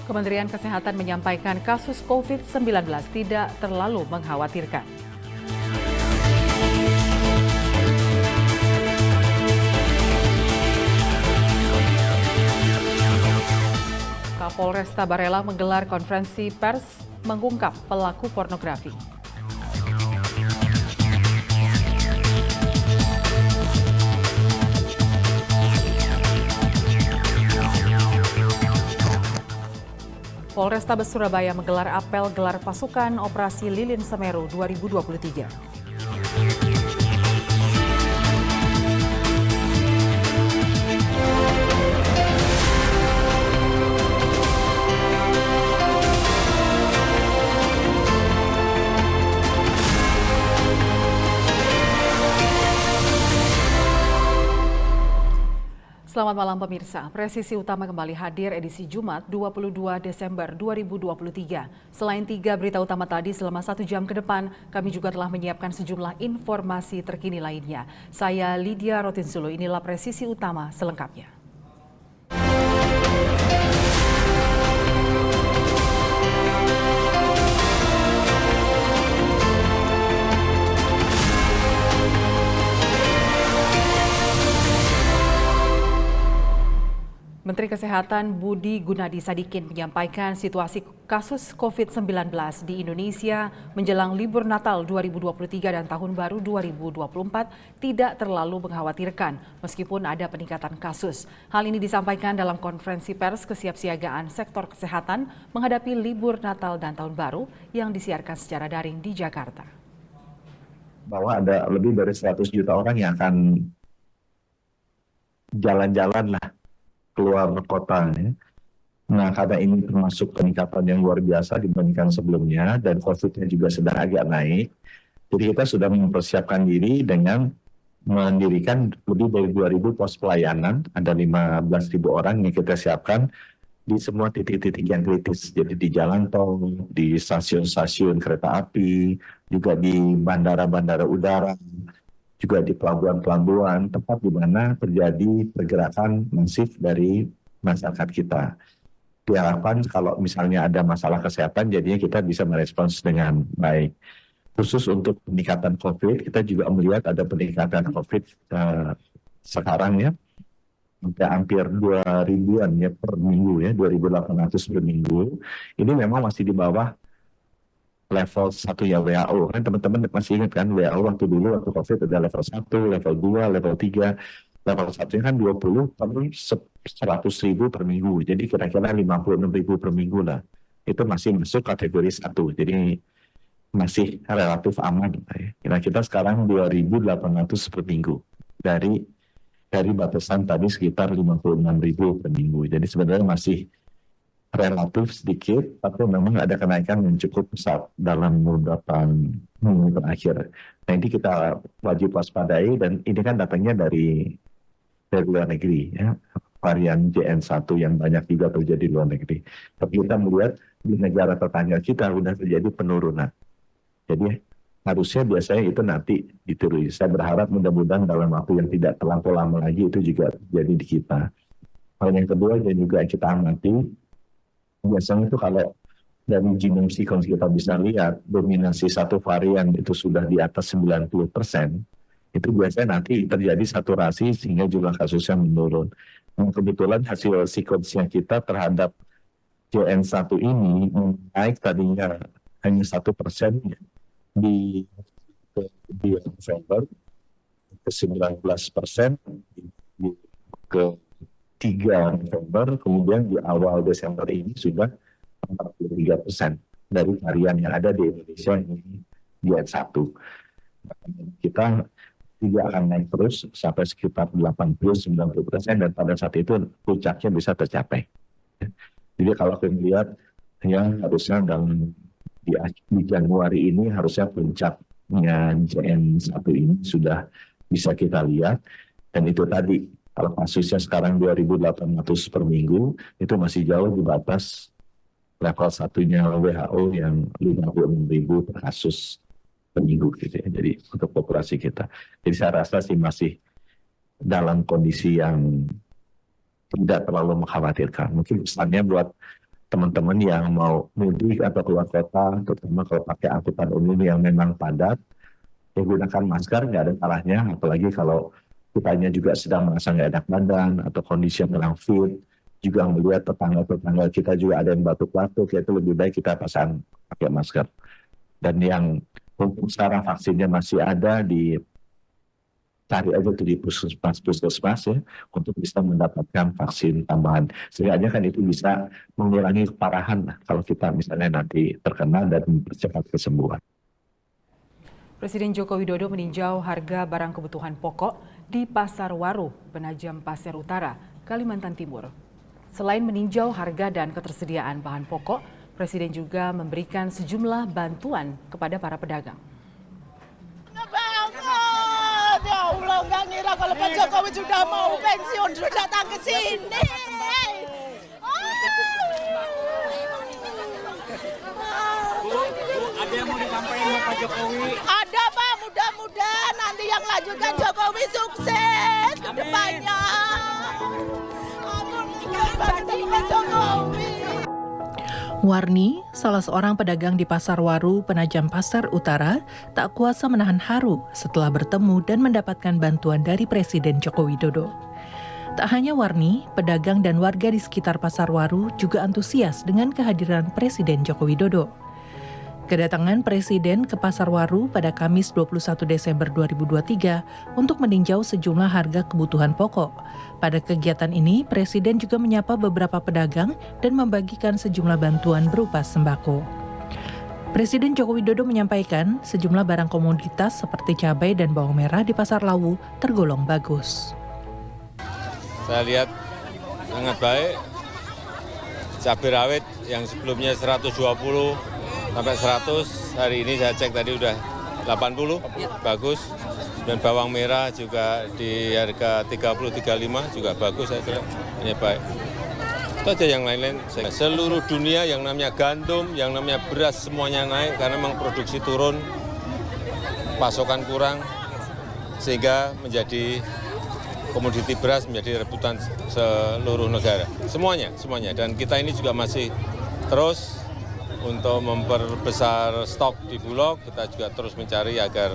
Kementerian Kesehatan menyampaikan kasus COVID-19 tidak terlalu mengkhawatirkan. Kapolresta Barelang menggelar konferensi pers mengungkap pelaku pornografi. Polrestabes Surabaya menggelar apel gelar pasukan Operasi Lilin Semeru 2023. Selamat malam pemirsa, Presisi Utama kembali hadir edisi Jumat 22 Desember 2023. Selain 3 berita utama tadi selama 1 jam ke depan, kami juga telah menyiapkan sejumlah informasi terkini lainnya. Saya Lydia Rotinsulu, inilah Presisi Utama selengkapnya. Menteri Kesehatan Budi Gunadi Sadikin menyampaikan situasi kasus COVID-19 di Indonesia menjelang libur Natal 2023 dan Tahun Baru 2024 tidak terlalu mengkhawatirkan meskipun ada peningkatan kasus. Hal ini disampaikan dalam konferensi pers kesiapsiagaan sektor kesehatan menghadapi libur Natal dan Tahun Baru yang disiarkan secara daring di Jakarta. Bahwa ada lebih dari 100 juta orang yang akan jalan-jalan lah keluar kota. Ya. Nah, karena ini termasuk peningkatan yang luar biasa dibandingkan sebelumnya dan COVID-nya juga sedang agak naik. Jadi kita sudah mempersiapkan diri dengan mendirikan lebih dari 2.000 pos pelayanan. Ada 15.000 orang yang kita siapkan di semua titik-titik yang kritis. Jadi di jalan tol, di stasiun-stasiun kereta api, juga di bandara-bandara udara, juga di pelabuhan-pelabuhan, tempat di mana terjadi pergerakan masif dari masyarakat kita. Diharapkan kalau misalnya ada masalah kesehatan, jadinya kita bisa merespons dengan baik. Khusus untuk peningkatan COVID, kita juga melihat ada peningkatan COVID sekarang ya, hampir 2.000-an ya per minggu ya, 2.800 per minggu. Ini memang masih di bawah level 1 ya WHO. Kan teman-teman masih ingat kan WHO waktu dulu waktu COVID ada level 1, level 2, level 3. Level 1-nya kan 20, tapi 100.000 per minggu. Jadi kira-kira 56.000 per minggu lah. Itu masih masuk kategori 1. Jadi masih relatif aman. Nah, kita sekarang 2.800 per minggu. Dari batasan tadi sekitar 56.000 per minggu. Jadi sebenarnya masih relatif sedikit, tapi memang ada kenaikan yang cukup besar dalam beberapa minggu terakhir. Nah, ini kita wajib waspadai dan ini kan datangnya dari luar negeri, ya. Varian JN1 yang banyak juga terjadi di luar negeri. Tapi kita melihat di negara tetangga kita sudah terjadi penurunan. Jadi harusnya biasanya itu nanti ditiru. Saya berharap mudah-mudahan dalam waktu yang tidak terlalu lama lagi itu juga terjadi di kita. Hal yang kedua yang juga kita amati, biasanya itu kalau dari genome sequence kita bisa lihat dominasi satu varian itu sudah di atas 90%, itu biasanya nanti terjadi saturasi sehingga jumlah kasusnya menurun. Nah, kebetulan hasil sequence-nya kita terhadap JN1 ini naik tadinya hanya 1% di November, ke 19% ke 3 November, kemudian di awal Desember ini sudah 43% dari varian yang ada di Indonesia ini JN1. Kita tidak akan naik terus sampai sekitar 80-90% dan pada saat itu puncaknya bisa tercapai. Jadi kalau kita lihat ya harusnya di Januari ini harusnya puncaknya JN1 ini sudah bisa kita lihat dan itu tadi. Kalau kasusnya sekarang 2.800 per minggu, itu masih jauh di batas level 1-nya WHO yang 56.000 per kasus per minggu gitu ya. Jadi untuk populasi kita. Jadi saya rasa sih masih dalam kondisi yang tidak terlalu mengkhawatirkan. Mungkin pesannya buat teman-teman yang mau mudik atau keluar kota, terutama kalau pakai angkutan umum yang memang padat, ya gunakan masker, nggak ada salahnya, apalagi kalau kitanya juga sedang merasa nggak enak badan atau kondisi yang kurang fit, juga melihat tetangga-tetangga kita juga ada yang batuk-batuk, ya itu lebih baik kita pasang pakai masker. Dan yang untuk sekarang vaksinnya masih ada, cari aja tuh di puskesmas ya, untuk bisa mendapatkan vaksin tambahan. Sehingga kan itu bisa mengurangi keparahan lah, kalau kita misalnya nanti terkena dan mempercepat kesembuhan. Presiden Joko Widodo meninjau harga barang kebutuhan pokok di Pasar Waru, Penajam Pasir Utara, Kalimantan Timur. Selain meninjau harga dan ketersediaan bahan pokok, Presiden juga memberikan sejumlah bantuan kepada para pedagang. Ya Allah, nggak ngira kalau Pak Jokowi sudah mau pensiun, sudah datang ke sini. Ada yang mau disampaikan sama Pak Jokowi? Ada Pak, mudah-mudahan nanti yang lanjutkan Jokowi sukses ke depannya. Amin, Pak Jokowi. Warni, salah seorang pedagang di Pasar Waru, Penajam Pasir Utara, tak kuasa menahan haru setelah bertemu dan mendapatkan bantuan dari Presiden Joko Widodo. Tak hanya Warni, pedagang dan warga di sekitar Pasar Waru juga antusias dengan kehadiran Presiden Joko Widodo. Kedatangan Presiden ke Pasar Waru pada Kamis 21 Desember 2023 untuk meninjau sejumlah harga kebutuhan pokok. Pada kegiatan ini, Presiden juga menyapa beberapa pedagang dan membagikan sejumlah bantuan berupa sembako. Presiden Joko Widodo menyampaikan sejumlah barang komoditas seperti cabai dan bawang merah di Pasar Lawu tergolong bagus. Saya lihat sangat baik. Cabai rawit yang sebelumnya 120 sampai 100, hari ini saya cek tadi udah 80, bagus. Dan bawang merah juga di harga 30-35 juga bagus saya kira, ini baik. Itu aja yang lain-lain. Seluruh dunia yang namanya gandum, yang namanya beras semuanya naik karena memang produksi turun, pasokan kurang, sehingga menjadi komoditi beras menjadi rebutan seluruh negara. Semuanya. Dan kita ini juga masih terus untuk memperbesar stok di Bulog, kita juga terus mencari agar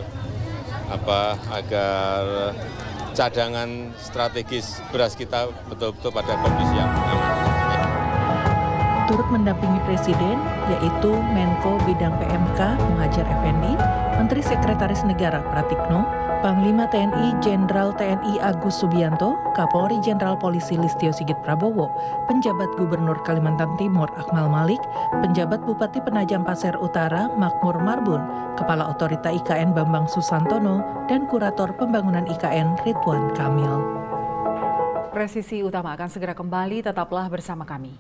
cadangan strategis beras kita betul-betul pada kondisi yang aman. Turut mendampingi Presiden, yaitu Menko Bidang PMK Muhadjir Effendi, Menteri Sekretaris Negara Pratikno, Panglima TNI Jenderal TNI Agus Subianto, Kapolri Jenderal Polisi Listio Sigit Prabowo, Penjabat Gubernur Kalimantan Timur Akmal Malik, Penjabat Bupati Penajam Pasir Utara Makmur Marbun, Kepala Otorita IKN Bambang Susantono, dan Kurator Pembangunan IKN Ridwan Kamil. Presisi Utama akan segera kembali, tetaplah bersama kami.